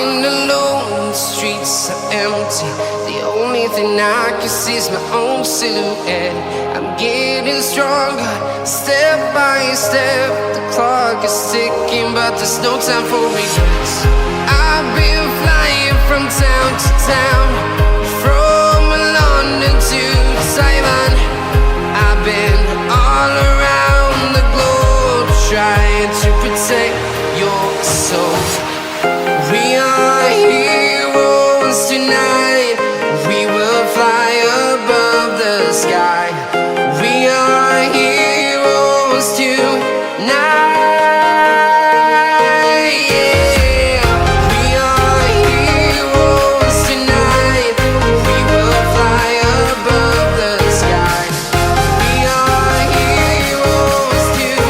walking alone, the streets are empty. The only thing I can see is my own silhouette. I'm getting stronger, step by step. The clock is ticking, but there's no time for regrets. I've been flying from town to town, from London to Taiwan. I've been all around the globe, trying to protect your soul. We are heroes tonight. We will fly above the sky. We are heroes tonight. Yeah. We are heroes tonight. We will fly above the sky. We are heroes tonight.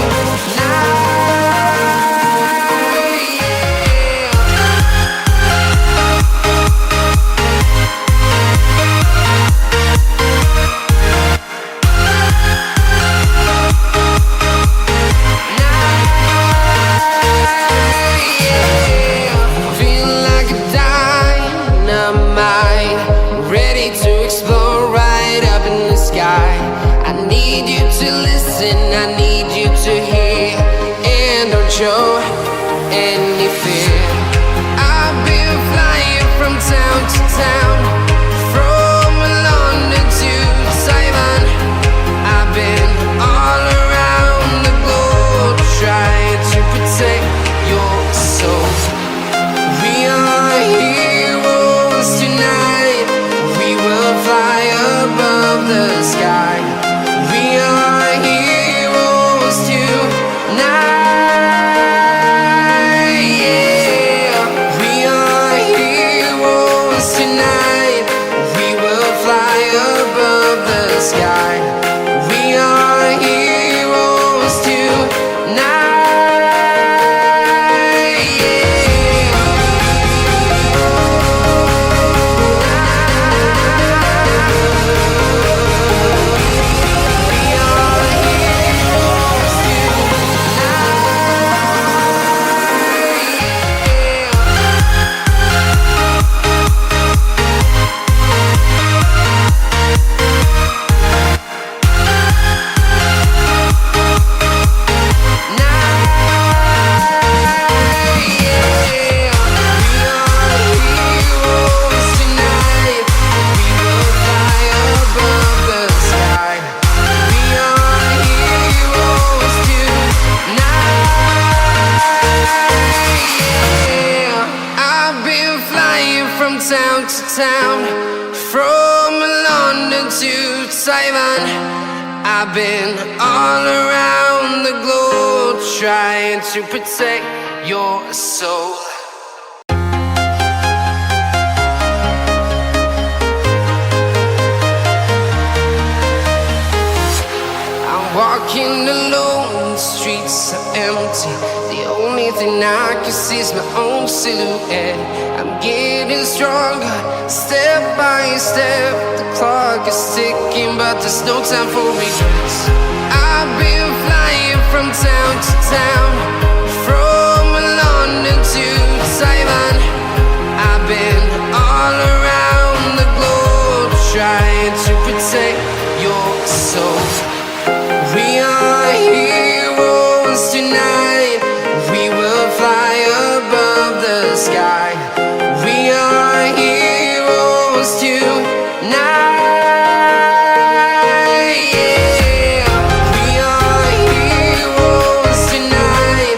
Feeling like a dynamite, ready to explode right up in the sky. I need you to listen, I need you to hear, and don't show any fear. I've been flying from town to town, from London to Taiwan. I've been all around the globe, trying to protect your soul. We are heroes tonight. We will fly above the sky. We are heroes tonight. Yeah. We are heroes tonight. We will fly above the sky. We are heroes tonight. Town to town, from London to Taiwan. I've been all around the globe, trying to protect your soul. I'm walking alone, the streets are empty. The only thing I can see is my own silhouette. I'm getting stronger, step by step. The clock is ticking, but there's no time for regrets. I've been flying from town to town, from London to Taiwan. I've been all around the globe, trying to protect your soul. We are heroes tonight. We will fly above the sky. We are heroes tonight. Yeah. We are heroes tonight.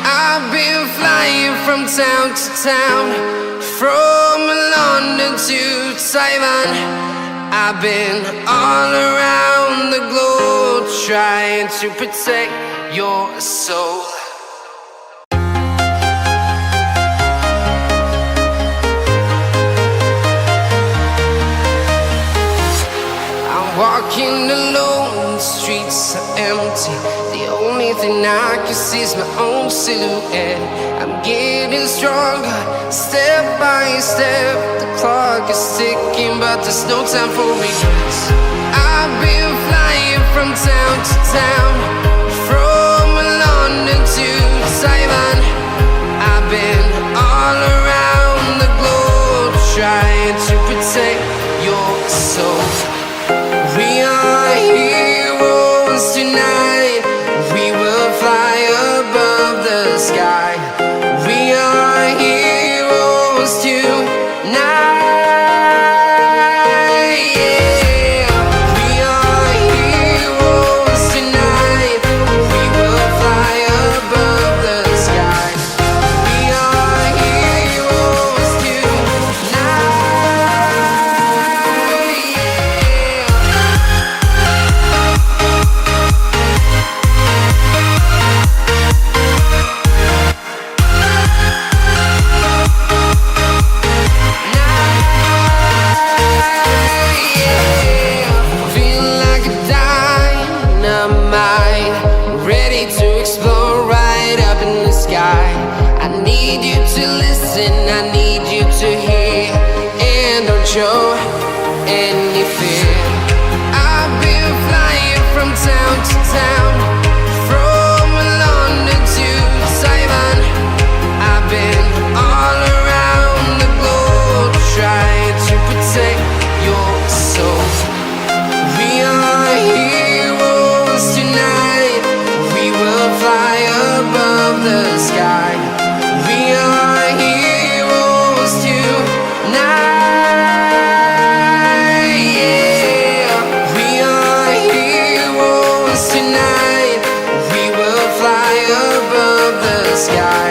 I've been flying from town to town, from London to Taiwan. I've been all around the globe trying to protect your soul. Walking alone, the streets are empty. The only thing I can see is my own silhouette. I'm getting stronger, step by step. The clock is ticking, but there's no time for regrets. I've been flying from town to town, from London to Taiwan. I've been all around the globe trying to protect your soul. We are heroes tonight. We will fly above the sky. We are heroes tonight. Yeah. We are heroes tonight. We will fly above the sky. We are heroes tonight. I need you to listen, I need you to hear, and don't show any fear. I've been flying from town to town, from London to Taiwan. I've been all around the globe trying to protect your soul. We are heroes tonight. We will fly above the sky. We are heroes tonight. Yeah. We are heroes tonight. We will fly above the sky.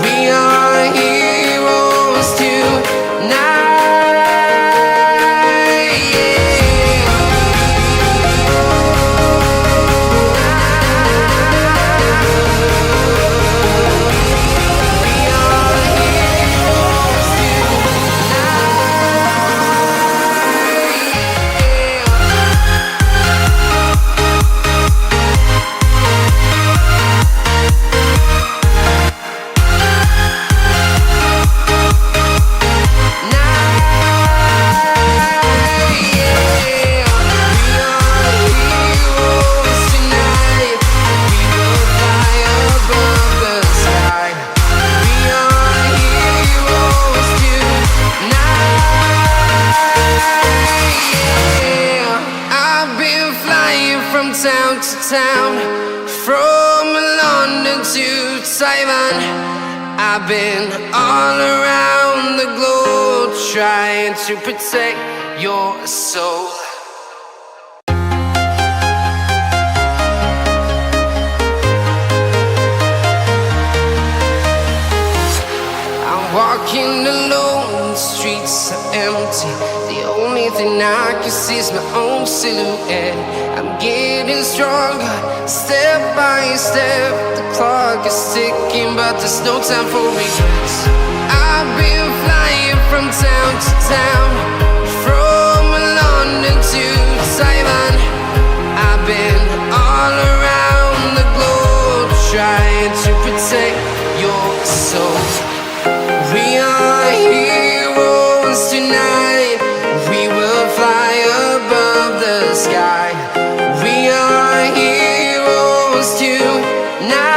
We are heroes tonight. Town to town, from London to Taiwan. I've been all around the globe trying to protect your soul. I'm walking alone, the streets are empty. The only thing I can see is my own silhouette. I'm getting stronger, step by step. The clock is ticking, but there's no time for regrets. I've been flying from town to town, from London to Taiwan. I've been all around the globe trying to protect your soul. We are heroes tonight. We will fly above the sky. We are heroes tonight.